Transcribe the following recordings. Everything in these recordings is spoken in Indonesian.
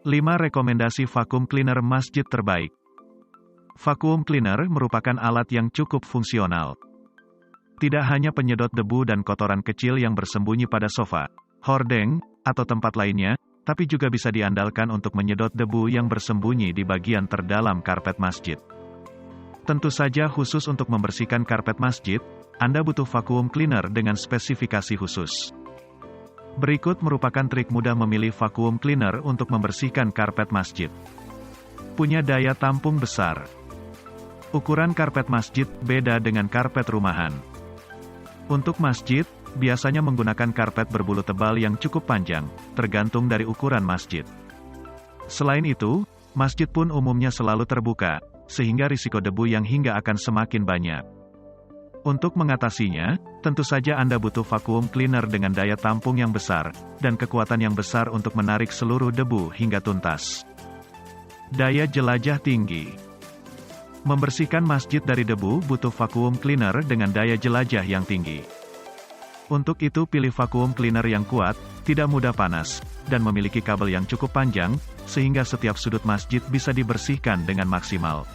5 rekomendasi vacuum cleaner masjid terbaik. Vacuum cleaner merupakan alat yang cukup fungsional. Tidak hanya penyedot debu dan kotoran kecil yang bersembunyi pada sofa, hordeng, atau tempat lainnya, tapi juga bisa diandalkan untuk menyedot debu yang bersembunyi di bagian terdalam karpet masjid. Tentu saja khusus untuk membersihkan karpet masjid, Anda butuh vacuum cleaner dengan spesifikasi khusus. Berikut merupakan trik mudah memilih vacuum cleaner untuk membersihkan karpet masjid. Punya daya tampung besar. Ukuran karpet masjid beda dengan karpet rumahan. Untuk masjid, biasanya menggunakan karpet berbulu tebal yang cukup panjang, tergantung dari ukuran masjid. Selain itu, masjid pun umumnya selalu terbuka, sehingga risiko debu yang hingga akan semakin banyak. Untuk mengatasinya, tentu saja Anda butuh vacuum cleaner dengan daya tampung yang besar, dan kekuatan yang besar untuk menarik seluruh debu hingga tuntas. Daya jelajah tinggi. Membersihkan masjid dari debu butuh vacuum cleaner dengan daya jelajah yang tinggi. Untuk itu pilih vacuum cleaner yang kuat, tidak mudah panas, dan memiliki kabel yang cukup panjang, sehingga setiap sudut masjid bisa dibersihkan dengan maksimal.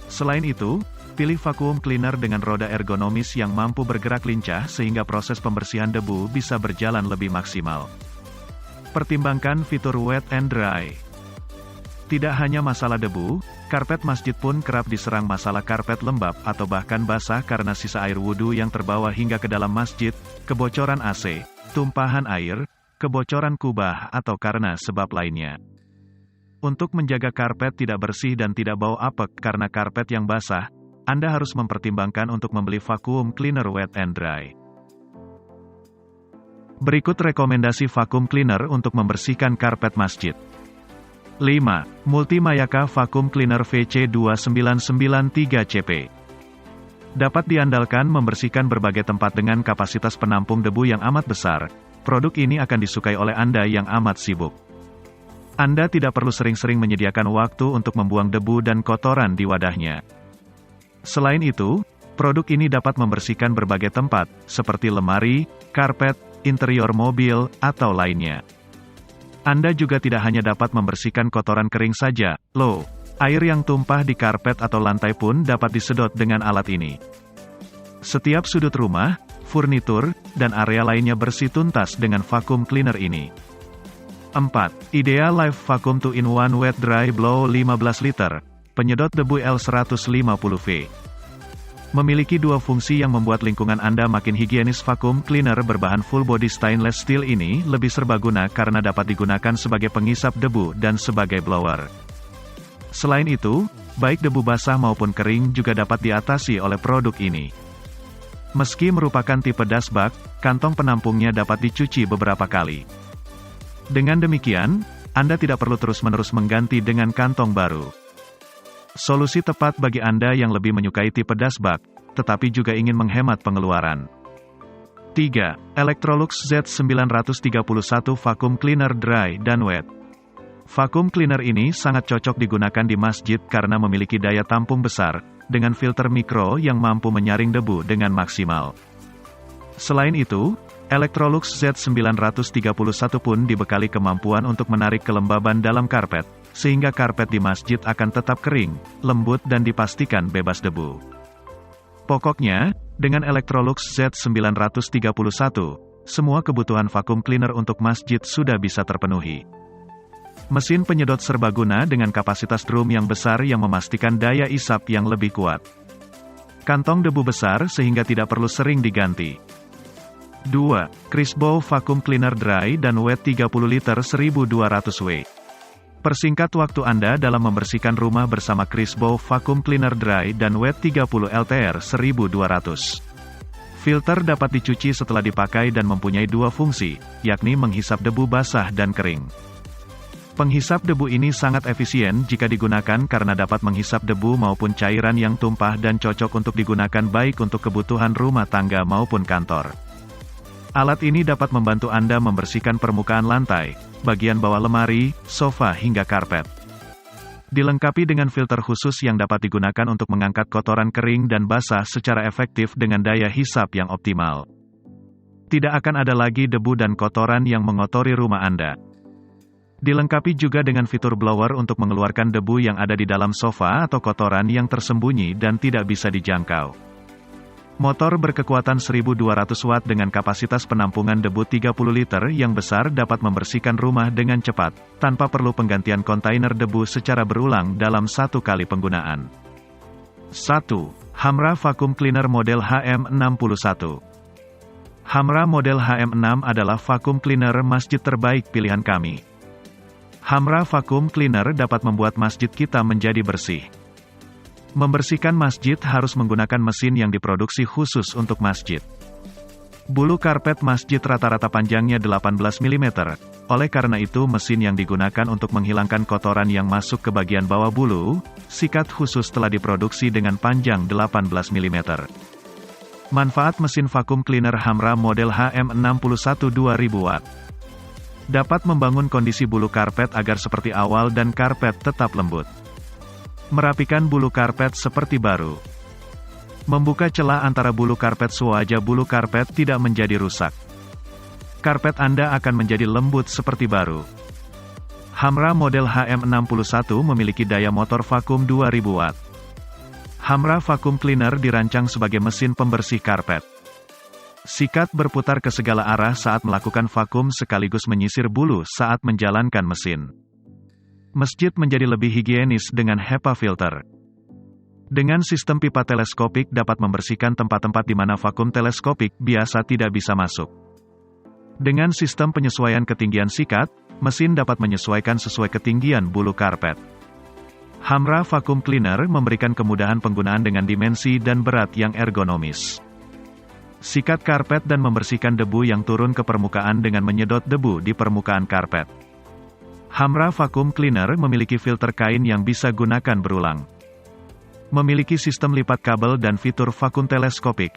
Selain itu, pilih vacuum cleaner dengan roda ergonomis yang mampu bergerak lincah sehingga proses pembersihan debu bisa berjalan lebih maksimal. Pertimbangkan fitur wet and dry. Tidak hanya masalah debu, karpet masjid pun kerap diserang masalah karpet lembab atau bahkan basah karena sisa air wudhu yang terbawa hingga ke dalam masjid, kebocoran AC, tumpahan air, kebocoran kubah atau karena sebab lainnya. Untuk menjaga karpet tidak bersih dan tidak bau apek karena karpet yang basah, Anda harus mempertimbangkan untuk membeli vacuum cleaner wet and dry. Berikut rekomendasi vacuum cleaner untuk membersihkan karpet masjid. 5. Multimayaka Vacuum Cleaner VC2993CP. Dapat diandalkan membersihkan berbagai tempat dengan kapasitas penampung debu yang amat besar. Produk ini akan disukai oleh Anda yang amat sibuk. Anda tidak perlu sering-sering menyediakan waktu untuk membuang debu dan kotoran di wadahnya. Selain itu, produk ini dapat membersihkan berbagai tempat, seperti lemari, karpet, interior mobil, atau lainnya. Anda juga tidak hanya dapat membersihkan kotoran kering saja, loh. Air yang tumpah di karpet atau lantai pun dapat disedot dengan alat ini. Setiap sudut rumah, furnitur, dan area lainnya bersih tuntas dengan vacuum cleaner ini. 4. Idea Live Vacuum 2-in-1 Wet Dry Blow 15 liter, penyedot debu L150V. Memiliki dua fungsi yang membuat lingkungan Anda makin higienis. Vacuum cleaner berbahan full body stainless steel ini lebih serbaguna karena dapat digunakan sebagai penghisap debu dan sebagai blower. Selain itu, baik debu basah maupun kering juga dapat diatasi oleh produk ini. Meski merupakan tipe dustbag, kantong penampungnya dapat dicuci beberapa kali. Dengan demikian, Anda tidak perlu terus-menerus mengganti dengan kantong baru. Solusi tepat bagi Anda yang lebih menyukai tipe dustbag, tetapi juga ingin menghemat pengeluaran. 3. Electrolux Z931 Vacuum Cleaner Dry dan Wet. Vacuum cleaner ini sangat cocok digunakan di masjid karena memiliki daya tampung besar, dengan filter mikro yang mampu menyaring debu dengan maksimal. Selain itu, Electrolux Z931 pun dibekali kemampuan untuk menarik kelembaban dalam karpet, sehingga karpet di masjid akan tetap kering, lembut dan dipastikan bebas debu. Pokoknya, dengan Electrolux Z931, semua kebutuhan vacuum cleaner untuk masjid sudah bisa terpenuhi. Mesin penyedot serbaguna dengan kapasitas drum yang besar yang memastikan daya isap yang lebih kuat. Kantong debu besar sehingga tidak perlu sering diganti. 2. Crisbo Vacuum Cleaner Dry dan Wet 30 liter 1200W. Persingkat waktu Anda dalam membersihkan rumah bersama Crisbo Vacuum Cleaner Dry dan Wet 30 LTR 1200. Filter dapat dicuci setelah dipakai dan mempunyai dua fungsi, yakni menghisap debu basah dan kering. Penghisap debu ini sangat efisien jika digunakan karena dapat menghisap debu maupun cairan yang tumpah dan cocok untuk digunakan baik untuk kebutuhan rumah tangga maupun kantor. Alat ini dapat membantu Anda membersihkan permukaan lantai, bagian bawah lemari, sofa hingga karpet. Dilengkapi dengan filter khusus yang dapat digunakan untuk mengangkat kotoran kering dan basah secara efektif dengan daya hisap yang optimal. Tidak akan ada lagi debu dan kotoran yang mengotori rumah Anda. Dilengkapi juga dengan fitur blower untuk mengeluarkan debu yang ada di dalam sofa atau kotoran yang tersembunyi dan tidak bisa dijangkau. Motor berkekuatan 1200 watt dengan kapasitas penampungan debu 30 liter yang besar dapat membersihkan rumah dengan cepat, tanpa perlu penggantian kontainer debu secara berulang dalam satu kali penggunaan. 1. Hamra Vacuum Cleaner model HM61. Hamra model HM6 adalah vacuum cleaner masjid terbaik pilihan kami. Hamra Vacuum Cleaner dapat membuat masjid kita menjadi bersih. Membersihkan masjid harus menggunakan mesin yang diproduksi khusus untuk masjid. Bulu karpet masjid rata-rata panjangnya 18 mm, oleh karena itu mesin yang digunakan untuk menghilangkan kotoran yang masuk ke bagian bawah bulu, sikat khusus telah diproduksi dengan panjang 18 mm. Manfaat mesin vacuum cleaner Hamra model HM61 2000 watt. Dapat membangun kondisi bulu karpet agar seperti awal dan karpet tetap lembut. Merapikan bulu karpet seperti baru. Membuka celah antara bulu karpet sewajah bulu karpet tidak menjadi rusak. Karpet Anda akan menjadi lembut seperti baru. Hamra model HM61 memiliki daya motor vakum 2000 watt. Hamra Vacuum Cleaner dirancang sebagai mesin pembersih karpet. Sikat berputar ke segala arah saat melakukan vakum sekaligus menyisir bulu saat menjalankan mesin. Masjid menjadi lebih higienis dengan HEPA filter. Dengan sistem pipa teleskopik dapat membersihkan tempat-tempat di mana vakum teleskopik biasa tidak bisa masuk. Dengan sistem penyesuaian ketinggian sikat, mesin dapat menyesuaikan sesuai ketinggian bulu karpet. Hamra Vacuum Cleaner memberikan kemudahan penggunaan dengan dimensi dan berat yang ergonomis. Sikat karpet dan membersihkan debu yang turun ke permukaan dengan menyedot debu di permukaan karpet. Hamra Vacuum Cleaner memiliki filter kain yang bisa gunakan berulang. Memiliki sistem lipat kabel dan fitur vakum teleskopik,